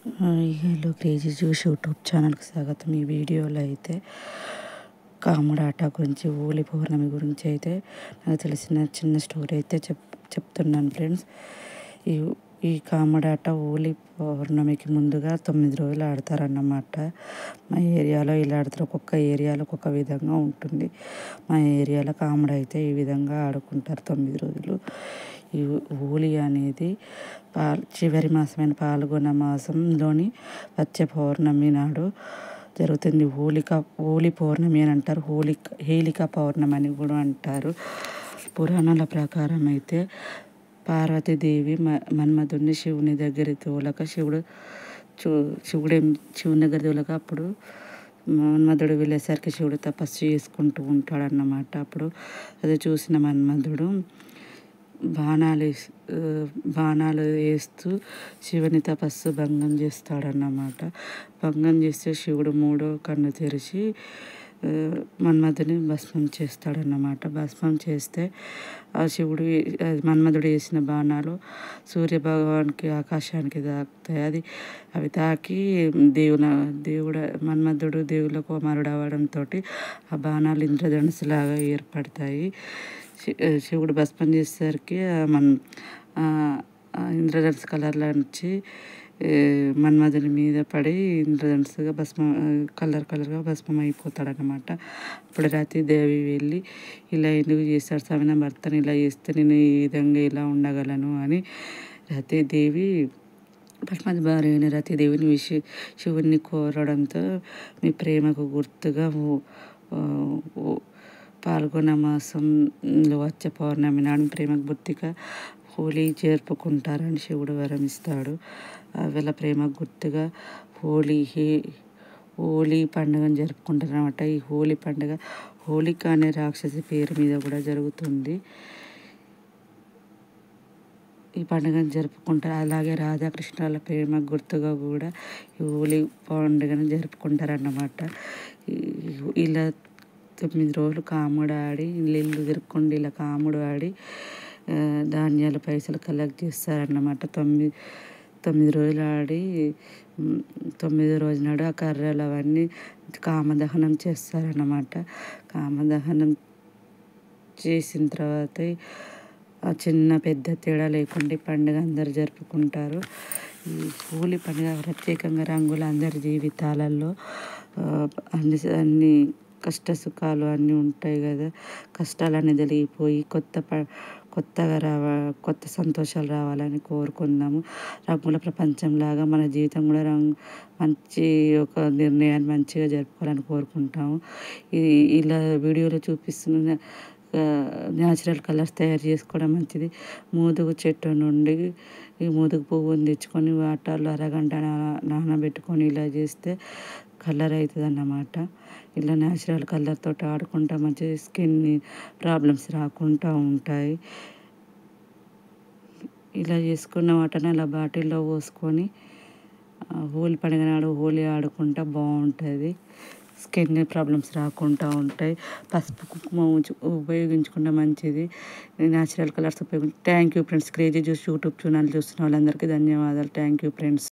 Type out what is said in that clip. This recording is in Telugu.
హలో క్రేజీ జ్యూస్ యూట్యూబ్ ఛానల్కి స్వాగతం. ఈ వీడియోలో అయితే కాముడాట గురించి, హోలీ పౌర్ణమి గురించి అయితే నాకు తెలిసిన చిన్న స్టోరీ అయితే చెప్తున్నాను ఫ్రెండ్స్. ఈ ఈ కాముడాట హోలీ పౌర్ణమికి ముందుగా 9 రోజులు ఆడతారన్నమాట. మా ఏరియాలో ఇలా ఆడతారు. ఒక్కొక్క ఏరియాలో ఒక్కొక్క విధంగా ఉంటుంది. మా ఏరియాలో కాముడు అయితే ఈ విధంగా ఆడుకుంటారు 9 రోజులు. ఈ హోలీ అనేది చివరి మాసమైన పాల్గొన మాసంలోని వచ్చే పౌర్ణమి నాడు జరుగుతుంది. హోలీ పౌర్ణమి అని అంటారు. హేళిక పౌర్ణమి అని కూడా అంటారు. పురాణాల ప్రకారం అయితే పార్వతీదేవి మన్మధుడిని శివుని దగ్గర తోలక శివుని దగ్గర తోలక అప్పుడు మన్మధుడు వెళ్ళేసరికి శివుడు తపస్సు చేసుకుంటూ ఉంటాడన్నమాట. అప్పుడు అది చూసిన మన్మధుడు బాణాలు వేస్తూ శివుని తపస్సు భంగం చేస్తాడన్నమాట. భంగం చేస్తే శివుడు మూడో కన్ను తెరిచి మన్మధుని భస్మం చేస్తాడన్నమాట. భస్మం చేస్తే ఆ శివుడు మన్మధుడు వేసిన బాణాలు సూర్యభగవానికి ఆకాశానికి తాకుతాయి. అవి తాకి మన్మధుడు దేవుల కుమారుడు అవ్వడంతో ఆ బాణాలు ఇంద్రధనుసులాగా ఏర్పడతాయి. శివుడు భస్మం చేసేసరికి ఇంద్రధనుసు కలర్లో నుంచి మన్మధుని మీద పడి ఇంద్రధనుసుగా కలర్గా భస్మం అయిపోతాడనమాట. అప్పుడు రతీదేవి వెళ్ళి ఇలా ఎందుకు చేస్తాడు స్వామి, నా భర్తను ఇలా చేస్తే నేను ఈ విధంగా ఇలా ఉండగలను అని రతీదేవి పద్మావతి భార్య అయిన రతీదేవిని శివుని కోరడంతో మీ ప్రేమకు గుర్తుగా పాల్గొన మాసంలో వచ్చే పౌర్ణమి నాడు ప్రేమకు గుర్తుగా హోలీ జరుపుకుంటారని శివుడు వరమిస్తాడు. వీళ్ళ ప్రేమకు గుర్తుగా హోలీ పండుగను జరుపుకుంటారు అన్నమాట. ఈ హోలీ పండుగ హోలిక అనే రాక్షసి పేరు మీద కూడా జరుగుతుంది. ఈ పండుగను జరుపుకుంటారు. అలాగే రాధాకృష్ణుల ప్రేమ గుర్తుగా కూడా ఈ హోలీ పండుగను జరుపుకుంటారన్నమాట. ఇలా 9 రోజులు కాముడు ఆడి ఇల్లు తిరుక్కుండి ఇలా కాముడు ఆడి ధాన్యాలు పైసలు కలెక్ట్ చేస్తారన్నమాట. 9 రోజులు ఆడి 9వ రోజు నాడు ఆ కర్రలు అవన్నీ కామదహనం చేస్తారన్నమాట. కామదహనం చేసిన తర్వాత ఆ చిన్న పెద్ద తేడా లేకుండా పండుగ అందరు జరుపుకుంటారు. ఈ హోలీ పండుగ ప్రత్యేకంగా రంగులు అందరి జీవితాలలో అన్ని కష్ట సుఖాలు అన్నీ ఉంటాయి కదా, కష్టాలన్నీ తొలగిపోయి కొత్త సంతోషాలు రావాలని కోరుకుందాము. రంగుల ప్రపంచంలాగా మన జీవితం కూడా మంచి ఒక నిర్ణయాన్ని మంచిగా జరుపుకోవాలని కోరుకుంటాము. ఇలా వీడియోలో చూపిస్తున్న న్యాచురల్ కలర్స్ తయారు చేసుకోవడం మంచిది. మోదుగు చెట్టు నుండి ఈ మోదుగు పువ్వుని తెచ్చుకొని వాటర్లో అరగంట నానబెట్టుకొని ఇలా చేస్తే కలర్ అవుతుంది అన్నమాట. ఇలా న్యాచురల్ కలర్తో ఆడుకుంటా మంచి స్కిన్ ప్రాబ్లమ్స్ రాకుండా ఉంటాయి. ఇలా చేసుకున్న వాటిని అలా బాటిల్లో పోసుకొని హోలీ పండుగ నాడు హోలీ ఆడుకుంటా బాగుంటుంది. స్కిన్ ప్రాబ్లమ్స్ రాకుండా ఉంటాయి. పసుపు కుంకుమ ఉపయోగించుకుంటే మంచిది. Natural colours thank you friends. Crazy juice YouTube channel చూస్తున్న వాళ్ళందరికీ ధన్యవాదాలు. Thank you friends.